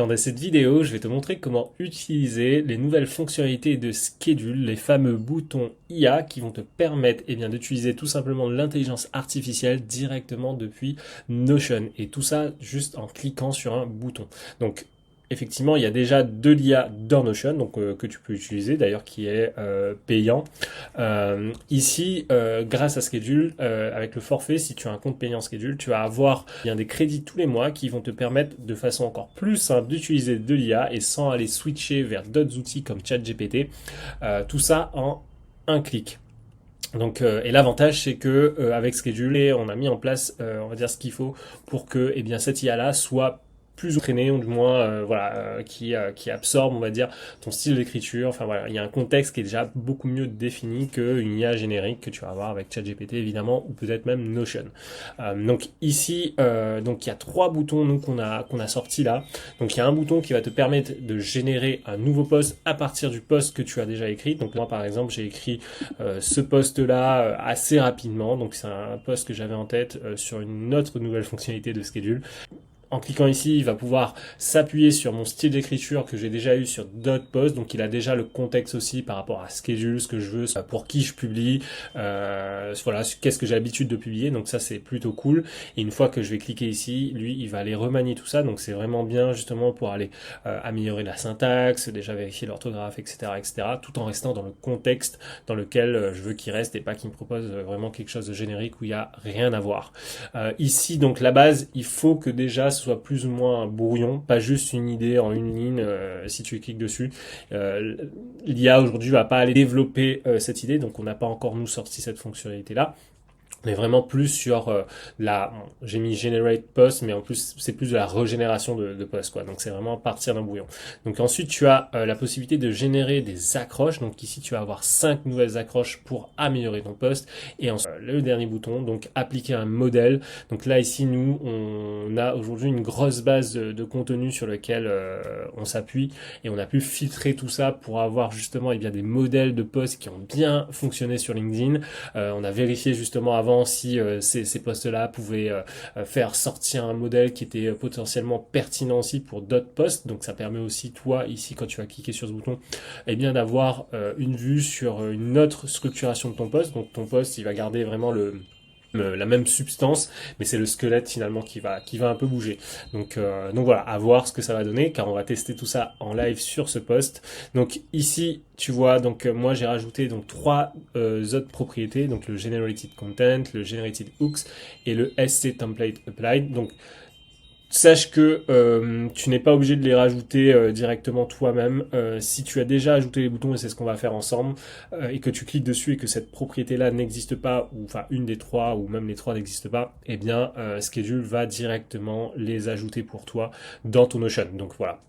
Dans cette vidéo, je vais te montrer comment utiliser les nouvelles fonctionnalités de Schedule, les fameux boutons IA qui vont te permettre d'utiliser tout simplement l'intelligence artificielle directement depuis Notion. Et tout ça juste en cliquant sur un bouton. Donc, effectivement, il y a déjà de l'IA dans Notion, que tu peux utiliser d'ailleurs, qui est payant. Ici, grâce à Schedule, avec le forfait, si tu as un compte payant Schedule, tu vas avoir bien des crédits tous les mois qui vont te permettre de façon encore plus simple d'utiliser de l'IA et sans aller switcher vers d'autres outils comme ChatGPT. Tout ça en un clic. Donc, et l'avantage, c'est que avec Schedule, on a mis en place, on va dire, ce qu'il faut pour que cette IA-là soit plus entraîné ou du moins qui absorbe, on va dire, ton style d'écriture. Enfin voilà, il y a un contexte qui est déjà beaucoup mieux défini qu'une IA générique que tu vas avoir avec ChatGPT évidemment ou peut-être même Notion. Donc ici, donc il y a trois boutons qu'on a sortis là. Donc il y a un bouton qui va te permettre de générer un nouveau post à partir du post que tu as déjà écrit. Donc moi par exemple j'ai écrit ce post là assez rapidement. Donc c'est un post que j'avais en tête sur une autre nouvelle fonctionnalité de Schedule. En cliquant ici, il va pouvoir s'appuyer sur mon style d'écriture que j'ai déjà eu sur d'autres posts. Donc, il a déjà le contexte aussi par rapport à Schedule, ce que je veux, pour qui je publie, voilà, qu'est-ce que j'ai l'habitude de publier. Donc, ça, c'est plutôt cool. Et une fois que je vais cliquer ici, lui, il va aller remanier tout ça. Donc, c'est vraiment bien justement pour aller améliorer la syntaxe, déjà vérifier l'orthographe, etc., tout en restant dans le contexte dans lequel je veux qu'il reste et pas qu'il me propose vraiment quelque chose de générique où il n'y a rien à voir. Ici, donc, la base, il faut que déjà soit plus ou moins un brouillon, pas juste une idée en une ligne si tu cliques dessus. L'IA aujourd'hui va pas aller développer cette idée, donc on n'a pas encore nous sorti cette fonctionnalité là. On est vraiment plus sur j'ai mis generate post, mais en plus c'est plus de la régénération de post quoi. Donc c'est vraiment partir d'un brouillon. Donc ensuite tu as la possibilité de générer des accroches. Donc ici tu vas avoir 5 nouvelles accroches pour améliorer ton post. Et ensuite le dernier bouton, donc appliquer un modèle. Donc là ici nous on a aujourd'hui une grosse base de contenu sur lequel on s'appuie et on a pu filtrer tout ça pour avoir justement des modèles de posts qui ont bien fonctionné sur LinkedIn. On a vérifié justement avant si ces postes-là pouvaient faire sortir un modèle qui était potentiellement pertinent aussi pour d'autres postes. Donc ça permet aussi toi ici quand tu vas cliquer sur ce bouton d'avoir une vue sur une autre structuration de ton poste. Donc ton poste il va garder vraiment la même substance, mais c'est le squelette finalement qui va un peu bouger. Donc voilà, à voir ce que ça va donner, car on va tester tout ça en live sur ce post. Donc ici, tu vois, moi j'ai rajouté donc trois autres propriétés, donc le generated content, le generated hooks et le SC template applied. Donc sache que tu n'es pas obligé de les rajouter directement toi-même. Si tu as déjà ajouté les boutons, et c'est ce qu'on va faire ensemble, et que tu cliques dessus et que cette propriété-là n'existe pas, ou enfin une des trois, ou même les trois n'existent pas, Schedule va directement les ajouter pour toi dans ton Notion. Donc voilà.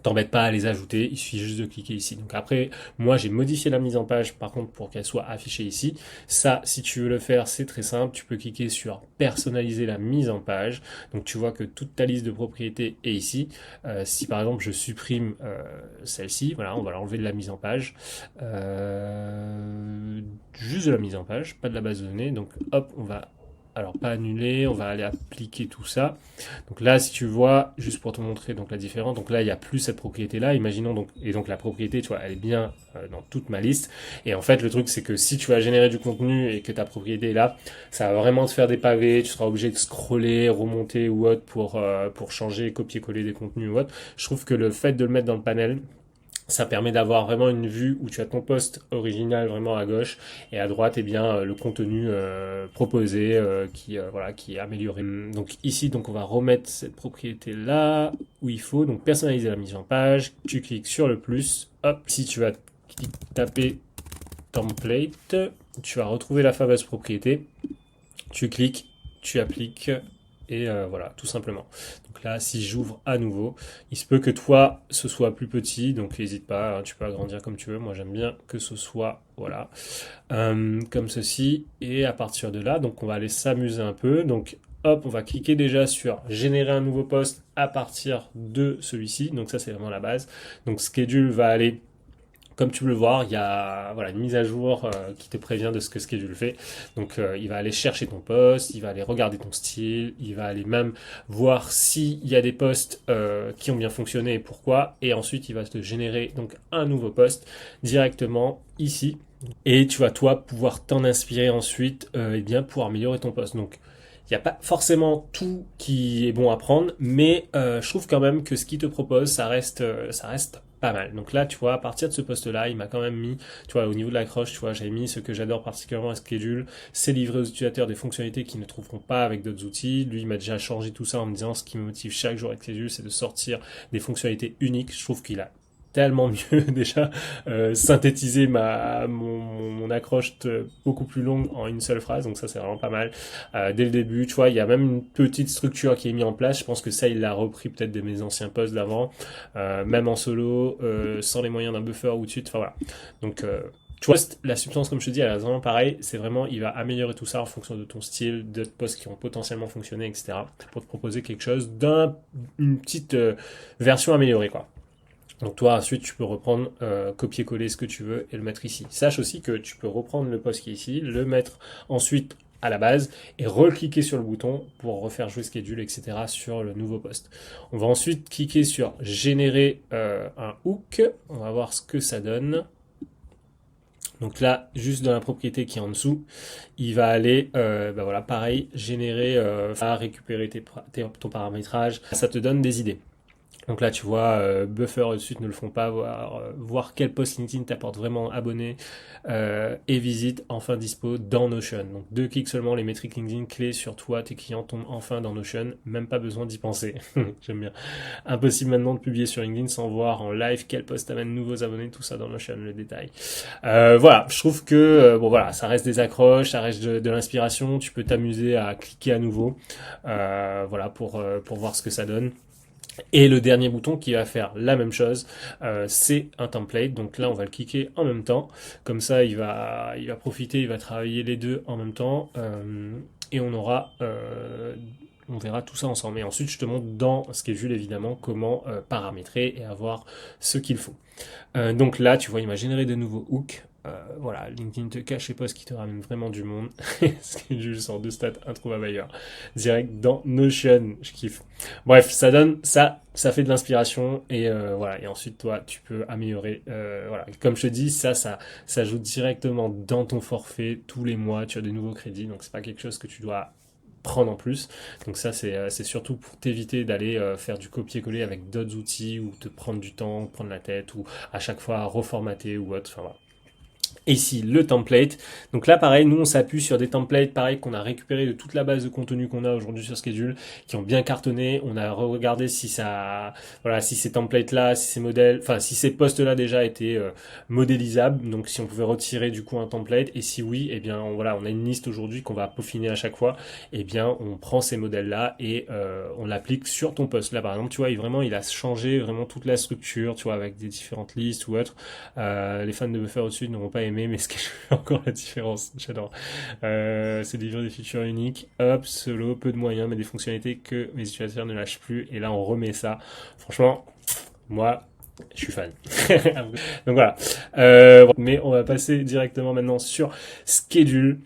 T'embête pas à les ajouter, il suffit juste de cliquer ici. Donc après, moi j'ai modifié la mise en page par contre pour qu'elle soit affichée ici. Ça, si tu veux le faire, c'est très simple. Tu peux cliquer sur personnaliser la mise en page. Donc tu vois que toute ta liste de propriétés est ici. Si par exemple je supprime celle-ci, voilà, on va l'enlever de la mise en page. Juste de la mise en page, pas de la base de données. Donc hop, on va alors pas annuler, on va aller appliquer tout ça. Donc là, si tu vois, juste pour te montrer donc la différence, donc là il n'y a plus cette propriété là. Imaginons donc la propriété, tu vois, elle est bien dans toute ma liste. Et en fait, le truc c'est que si tu vas générer du contenu et que ta propriété est là, ça va vraiment te faire des pavés. Tu seras obligé de scroller, remonter ou autre pour changer, copier-coller des contenus ou autre. Je trouve que le fait de le mettre dans le panel, ça permet d'avoir vraiment une vue où tu as ton post original vraiment à gauche et à droite le contenu proposé qui est amélioré. Donc ici on va remettre cette propriété là où il faut, donc personnaliser la mise en page. Tu cliques sur le plus, hop, si tu vas taper template, tu vas retrouver la fameuse propriété. Tu cliques, tu appliques et voilà, tout simplement. Donc là, si j'ouvre à nouveau, il se peut que toi, ce soit plus petit, donc n'hésite pas, hein, tu peux agrandir comme tu veux. Moi, j'aime bien que ce soit, voilà, comme ceci. Et à partir de là, donc on va aller s'amuser un peu. Donc hop, on va cliquer déjà sur générer un nouveau post à partir de celui-ci. Donc ça, c'est vraiment la base. Donc Schedule va aller comme tu peux le voir, il y a voilà, une mise à jour qui te prévient de ce que Schedule fait. Donc il va aller chercher ton post, il va aller regarder ton style, il va aller même voir s'il y a des posts qui ont bien fonctionné et pourquoi. Et ensuite, il va te générer donc un nouveau post directement ici. Et tu vas toi pouvoir t'en inspirer ensuite et bien pour améliorer ton post. Donc il n'y a pas forcément tout qui est bon à prendre, mais je trouve quand même que ce qu'il te propose, ça reste pas mal. Donc là, tu vois, à partir de ce poste-là, il m'a quand même mis, tu vois, au niveau de l'accroche, tu vois, j'ai mis ce que j'adore particulièrement à Schedule, c'est livrer aux utilisateurs des fonctionnalités qu'ils ne trouveront pas avec d'autres outils. Lui, il m'a déjà changé tout ça en me disant ce qui me motive chaque jour avec Schedule, c'est de sortir des fonctionnalités uniques. Je trouve qu'il a tellement mieux déjà synthétiser mon accroche beaucoup plus longue en une seule phrase, donc ça c'est vraiment pas mal. Dès le début, tu vois, il y a même une petite structure qui est mise en place. Je pense que ça il l'a repris peut-être de mes anciens posts d'avant, même en solo, sans les moyens d'un buffer ou de suite. Enfin voilà. Donc tu vois, la substance, comme je te dis, elle est vraiment pareil. C'est vraiment, il va améliorer tout ça en fonction de ton style, d'autres posts qui ont potentiellement fonctionné, etc. pour te proposer quelque chose d'une petite version améliorée, quoi. Donc toi, ensuite, tu peux reprendre, copier-coller ce que tu veux et le mettre ici. Sache aussi que tu peux reprendre le post qui est ici, le mettre ensuite à la base et recliquer sur le bouton pour refaire jouer schedule, etc. sur le nouveau post. On va ensuite cliquer sur générer un hook. On va voir ce que ça donne. Donc là, juste dans la propriété qui est en dessous, il va aller, voilà, pareil, générer, récupérer ton paramétrage. Ça te donne des idées. Donc là, tu vois, Buffer et suite ne le font pas, voir quel post LinkedIn t'apporte vraiment abonnés et visite enfin dispo dans Notion. Donc 2 clics seulement, les métriques LinkedIn clés sur toi, tes clients tombent enfin dans Notion, même pas besoin d'y penser. J'aime bien. Impossible maintenant de publier sur LinkedIn sans voir en live quel post amène nouveaux abonnés, tout ça dans Notion, le détail. Voilà, je trouve que bon voilà, ça reste des accroches, ça reste de l'inspiration, tu peux t'amuser à cliquer à nouveau, voilà pour voir ce que ça donne. Et le dernier bouton qui va faire la même chose, c'est un template. Donc là, on va le cliquer en même temps. Comme ça, il va profiter, il va travailler les deux en même temps. Et on verra tout ça ensemble. Et ensuite, je te montre dans Schedule, évidemment, comment paramétrer et avoir ce qu'il faut. Donc là, tu vois, il m'a généré de nouveaux hooks. Voilà, LinkedIn te cache les posts qui te ramènent vraiment du monde. Schedule sort de stats introuvable ailleurs. Direct dans Notion, je kiffe. Bref, ça donne ça fait de l'inspiration et voilà. Et ensuite, toi, tu peux améliorer. Voilà, comme je te dis, ça joue directement dans ton forfait tous les mois. Tu as de nouveaux crédits, donc c'est pas quelque chose que tu dois prendre en plus. Donc ça, c'est surtout pour t'éviter d'aller faire du copier-coller avec d'autres outils ou te prendre du temps, prendre la tête ou à chaque fois reformater ou autre. Enfin voilà. Et ici, le template. Donc là, pareil, nous, on s'appuie sur des templates, pareil, qu'on a récupéré de toute la base de contenu qu'on a aujourd'hui sur Schedule, qui ont bien cartonné. On a regardé si si ces templates-là, si ces modèles, enfin, si ces postes-là déjà étaient modélisables. Donc, si on pouvait retirer, du coup, un template. Et si oui, eh bien, on a une liste aujourd'hui qu'on va peaufiner à chaque fois. Eh bien, on prend ces modèles-là et on l'applique sur ton poste. Là, par exemple, tu vois, il a changé vraiment toute la structure, tu vois, avec des différentes listes ou autres. Les fans de Buffer au-dessus n'auront pas aimé, mais ce qui fait encore la différence, j'adore. C'est de livrer des features uniques, hop, solo, peu de moyens, mais des fonctionnalités que mes utilisateurs ne lâchent plus. Et là, on remet ça. Franchement, moi, je suis fan. Donc voilà. Mais on va passer directement maintenant sur Schedule.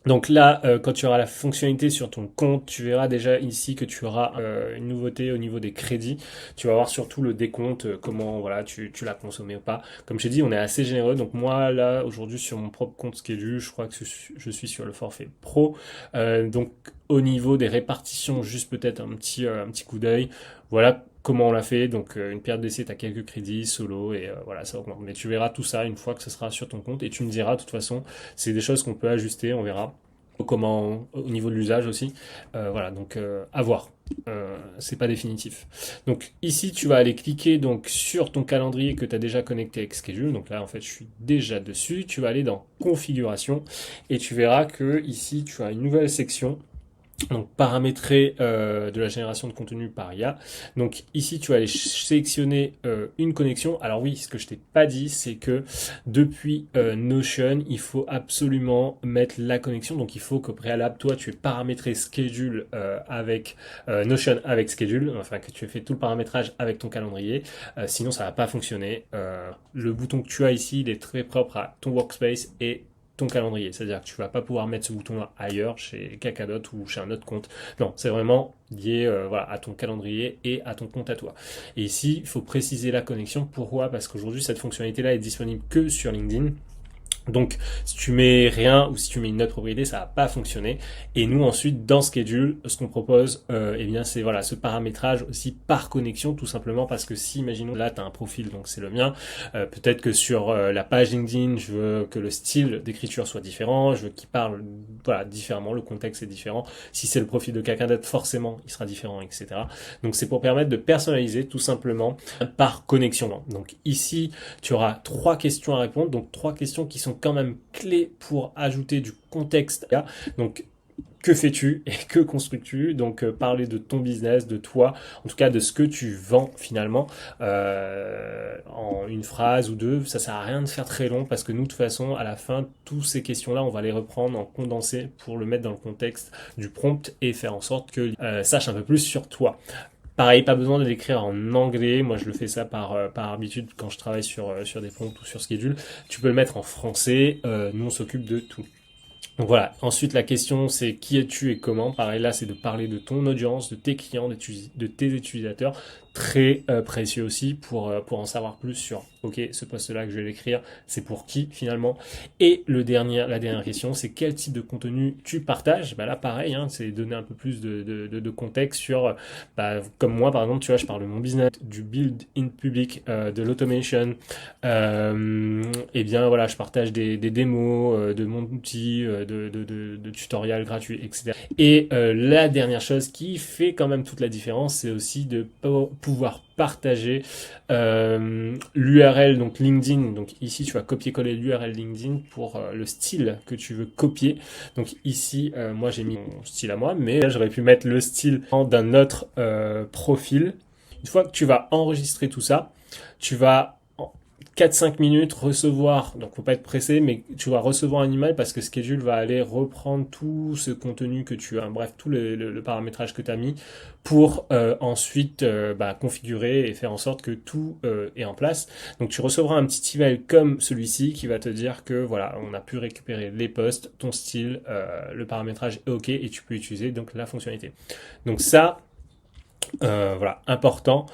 Donc là, quand tu auras la fonctionnalité sur ton compte, tu verras déjà ici que tu auras une nouveauté au niveau des crédits. Tu vas voir surtout le décompte, comment voilà tu l'as consommé ou pas. Comme je t'ai dit, on est assez généreux. Donc moi là aujourd'hui sur mon propre compte Schedule, je crois que je suis sur le forfait pro. Donc au niveau des répartitions, juste peut-être un petit coup d'œil. Voilà comment on l'a fait. Donc une période d'essai, tu as quelques crédits solo et voilà ça augmente. Mais tu verras tout ça une fois que ce sera sur ton compte et tu me diras de toute façon. C'est des choses qu'on peut ajuster, on verra. Comment au niveau de l'usage aussi. Voilà, donc à voir. C'est pas définitif. Donc ici, tu vas aller cliquer donc sur ton calendrier que tu as déjà connecté avec Schedule. Donc là, en fait, je suis déjà dessus. Tu vas aller dans Configuration et tu verras que ici, tu as une nouvelle section Donc paramétrer de la génération de contenu par IA. Donc ici tu vas aller sélectionner une connexion. Alors oui, ce que je t'ai pas dit, c'est que depuis Notion, il faut absolument mettre la connexion. Donc il faut qu'au préalable, toi tu aies paramétré Schedule avec Notion avec Schedule, enfin que tu aies fait tout le paramétrage avec ton calendrier. Sinon ça va pas fonctionner. Le bouton que tu as ici, il est très propre à ton workspace et ton calendrier. C'est-à-dire que tu vas pas pouvoir mettre ce bouton-là ailleurs, chez Kakadot ou chez un autre compte. Non, c'est vraiment lié voilà, à ton calendrier et à ton compte à toi. Et ici, il faut préciser la connexion. Pourquoi? Parce qu'aujourd'hui, cette fonctionnalité-là est disponible que sur LinkedIn. Donc, si tu mets rien ou si tu mets une autre propriété, ça va pas fonctionner. Et nous, ensuite, dans Schedule, ce qu'on propose, eh bien, c'est voilà, ce paramétrage aussi par connexion, tout simplement parce que si, imaginons, là, tu as un profil, donc c'est le mien, peut-être que sur la page LinkedIn, je veux que le style d'écriture soit différent, je veux qu'il parle, voilà, différemment, le contexte est différent. Si c'est le profil de quelqu'un d'autre, forcément, il sera différent, etc. Donc, c'est pour permettre de personnaliser, tout simplement, par connexion. Donc, ici, tu auras 3 questions à répondre, donc 3 questions qui sont quand même clés pour ajouter du contexte. Donc, que fais-tu et que construis-tu? Donc, parler de ton business, de toi, en tout cas de ce que tu vends finalement, en une phrase ou deux. Ça sert à rien de faire très long parce que nous, de toute façon, à la fin, toutes ces questions-là, on va les reprendre en condensé pour le mettre dans le contexte du prompt et faire en sorte que sache un peu plus sur toi. Pareil, pas besoin de l'écrire en anglais. Moi, je le fais ça par habitude quand je travaille sur des prompts ou sur Schedule. Tu peux le mettre en français. Nous, on s'occupe de tout. Donc voilà. Ensuite, la question, c'est qui es-tu et comment. Pareil, là, c'est de parler de ton audience, de tes clients, de tes utilisateurs. Très précieux aussi pour en savoir plus sur, ok, ce post-là que je vais l'écrire, c'est pour qui finalement. Et la dernière question, c'est quel type de contenu tu partages. Bah là, pareil, hein, c'est donner un peu plus de contexte sur, bah, comme moi, par exemple, tu vois, je parle de mon business, du build in public, de l'automation. Et bien voilà, je partage des démos de mon outil, de tutoriels gratuits, etc. Et la dernière chose qui fait quand même toute la différence, c'est aussi de pouvoir partager l'URL, donc LinkedIn. Donc ici, tu vas copier-coller l'URL LinkedIn pour le style que tu veux copier. Donc ici, moi j'ai mis mon style à moi, mais là, j'aurais pu mettre le style d'un autre profil. Une fois que tu vas enregistrer tout ça, tu vas 4-5 minutes recevoir, donc faut pas être pressé, mais tu vas recevoir un email parce que Schedule va aller reprendre tout ce contenu que tu as, bref, tout le paramétrage que tu as mis pour ensuite configurer et faire en sorte que tout est en place. Donc tu recevras un petit email comme celui-ci qui va te dire que voilà, on a pu récupérer les posts, ton style, le paramétrage est OK et tu peux utiliser donc la fonctionnalité. Donc ça, voilà, important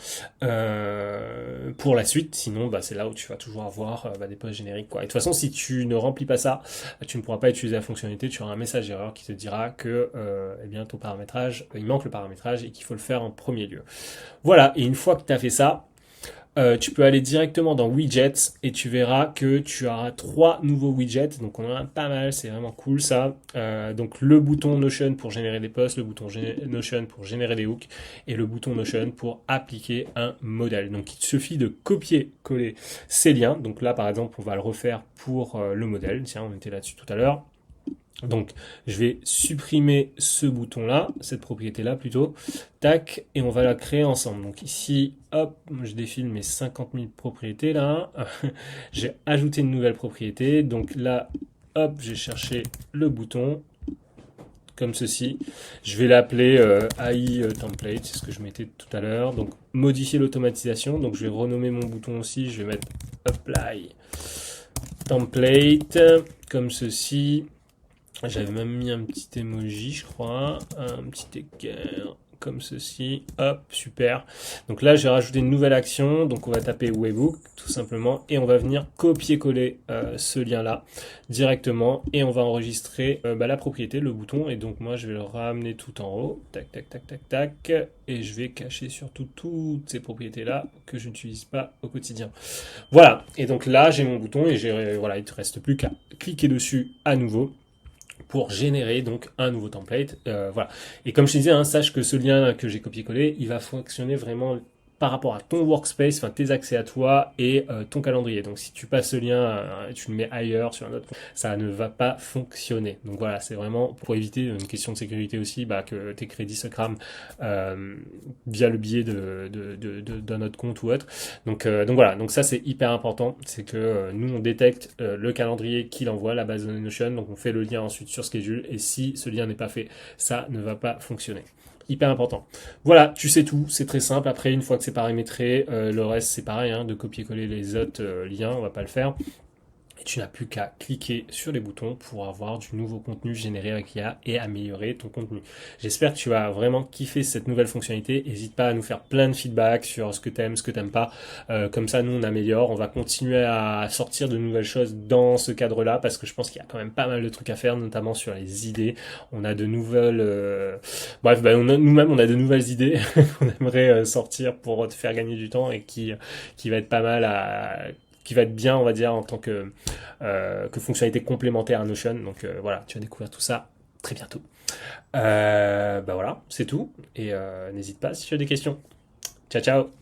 pour la suite. Sinon, bah, c'est là où tu vas toujours avoir des posts génériques, quoi. Et de toute façon, si tu ne remplis pas ça, tu ne pourras pas utiliser la fonctionnalité. Tu auras un message d'erreur qui te dira que eh bien, ton paramétrage, il manque le paramétrage et qu'il faut le faire en premier lieu. Voilà, et une fois que tu as fait ça, tu peux aller directement dans Widgets et tu verras que tu auras 3 nouveaux widgets. Donc on en a pas mal, c'est vraiment cool ça. Donc le bouton Notion pour générer des posts, le bouton Notion pour générer des hooks et le bouton Notion pour appliquer un modèle. Donc il suffit de copier-coller ces liens. Donc là par exemple on va le refaire pour le modèle. Tiens, on était là-dessus tout à l'heure. Donc, je vais supprimer ce bouton-là, cette propriété-là plutôt. Tac, et on va la créer ensemble. Donc ici, hop, je défile mes 50 000 propriétés là. J'ai ajouté une nouvelle propriété. Donc là, hop, j'ai cherché le bouton, comme ceci. Je vais l'appeler AI template, c'est ce que je mettais tout à l'heure. Donc, modifier l'automatisation. Donc, je vais renommer mon bouton aussi. Je vais mettre apply template, comme ceci. J'avais même mis un petit emoji, je crois, un petit équerre, comme ceci. Hop, super. Donc là, j'ai rajouté une nouvelle action. Donc on va taper Webhook, tout simplement, et on va venir copier-coller ce lien-là directement, et on va enregistrer la propriété, le bouton. Et donc moi, je vais le ramener tout en haut. Tac, tac, tac, tac, tac. Et je vais cacher surtout toutes ces propriétés-là que je n'utilise pas au quotidien. Voilà. Et donc là, j'ai mon bouton et voilà, il ne te reste plus qu'à cliquer dessus à nouveau pour générer donc un nouveau template. Voilà. Et comme je te disais, hein, sache que ce lien que j'ai copié-collé, il va fonctionner vraiment par rapport à ton workspace, enfin tes accès à toi et ton calendrier. Donc si tu passes ce lien, tu le mets ailleurs sur un autre, ça ne va pas fonctionner. Donc voilà, c'est vraiment pour éviter une question de sécurité aussi, que tes crédits se crament via le biais d'un autre compte ou autre. Donc voilà, donc ça c'est hyper important, c'est que nous on détecte le calendrier qu'il envoie, la base de données Notion, donc on fait le lien ensuite sur Schedule, et si ce lien n'est pas fait, ça ne va pas fonctionner. Hyper important. Voilà, tu sais tout, c'est très simple. Après, une fois que c'est paramétré, le reste c'est pareil, hein, de copier-coller les autres liens, on va pas le faire. Et tu n'as plus qu'à cliquer sur les boutons pour avoir du nouveau contenu généré avec l'IA et améliorer ton contenu. J'espère que tu vas vraiment kiffer cette nouvelle fonctionnalité. N'hésite pas à nous faire plein de feedback sur ce que tu aimes, ce que tu n'aimes pas. Comme ça, nous, on améliore. On va continuer à sortir de nouvelles choses dans ce cadre-là parce que je pense qu'il y a quand même pas mal de trucs à faire, notamment sur les idées. On a de nouvelles... nous-mêmes, on a de nouvelles idées qu'on aimerait sortir pour te faire gagner du temps et qui va être pas mal qui va être bien, on va dire, en tant que fonctionnalité complémentaire à Notion. Donc voilà, tu vas découvrir tout ça très bientôt. Voilà, c'est tout. Et n'hésite pas si tu as des questions. Ciao, ciao!